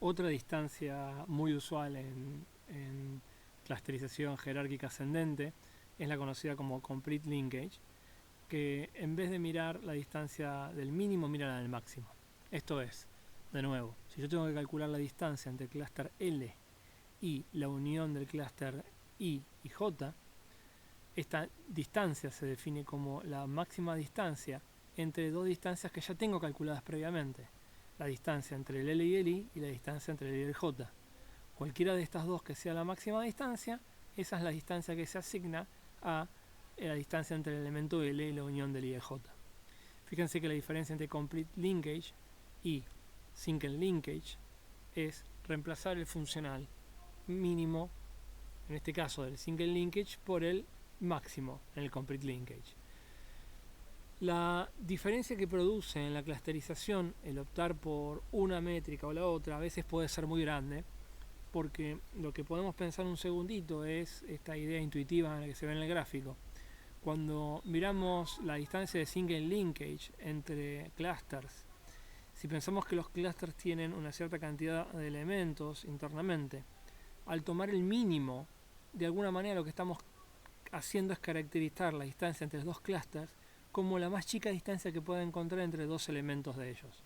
Otra distancia muy usual en clusterización jerárquica ascendente es la conocida como complete linkage, que en vez de mirar la distancia del mínimo, mira la del máximo. Esto es, de nuevo, si yo tengo que calcular la distancia entre el clúster L y la unión del clúster I y J, esta distancia se define como la máxima distancia entre dos distancias que ya tengo calculadas previamente. La distancia entre el L y el I y la distancia entre el I y el J. Cualquiera de estas dos que sea la máxima distancia, esa es la distancia que se asigna a la distancia entre el elemento L y la unión del I y el J. Fíjense que la diferencia entre complete linkage y single linkage es reemplazar el funcional mínimo, en este caso del single linkage, por el máximo en el complete linkage. La diferencia que produce en la clusterización el optar por una métrica o la otra a veces puede ser muy grande, porque lo que podemos pensar un segundito es esta idea intuitiva en la que se ve en el gráfico. Cuando miramos la distancia de single linkage entre clusters, si pensamos que los clusters tienen una cierta cantidad de elementos internamente, al tomar el mínimo, de alguna manera lo que estamos haciendo es caracterizar la distancia entre los dos clusters como la más chica distancia que pueda encontrar entre dos elementos de ellos.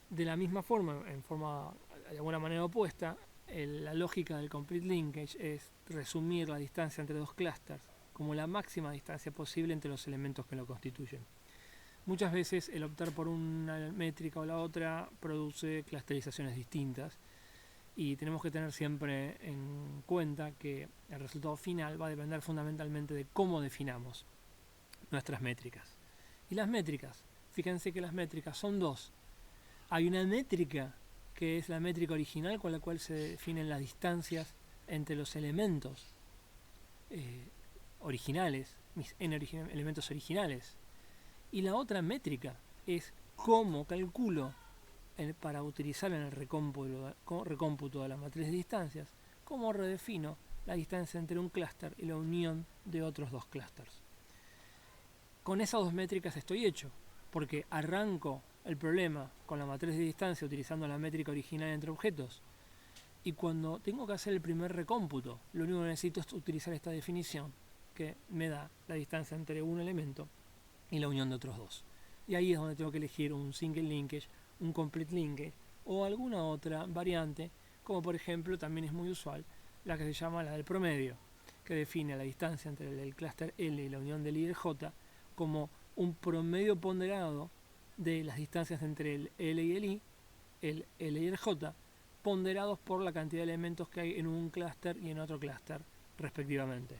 De la misma forma, en forma de alguna manera opuesta, la lógica del complete linkage es resumir la distancia entre dos clusters como la máxima distancia posible entre los elementos que lo constituyen. Muchas veces el optar por una métrica o la otra produce clusterizaciones distintas, y tenemos que tener siempre en cuenta que el resultado final va a depender fundamentalmente de cómo definamos nuestras métricas. Y las métricas, fíjense que las métricas son dos. Hay una métrica que es la métrica original, con la cual se definen las distancias entre los elementos originales, mis n elementos originales. Y la otra métrica es cómo calculo para utilizar en el recómputo de la matriz de distancias, cómo redefino la distancia entre un clúster y la unión de otros dos clústeres. Con esas dos métricas estoy hecho, porque arranco el problema con la matriz de distancia utilizando la métrica original entre objetos, y cuando tengo que hacer el primer recómputo, lo único que necesito es utilizar esta definición que me da la distancia entre un elemento y la unión de otros dos. Y ahí es donde tengo que elegir un single linkage, un complete linkage o alguna otra variante, como por ejemplo también es muy usual la que se llama la del promedio, que define la distancia entre el clúster L y la unión del I y el J como un promedio ponderado de las distancias entre el L y el I, el L y el J, ponderados por la cantidad de elementos que hay en un clúster y en otro clúster respectivamente.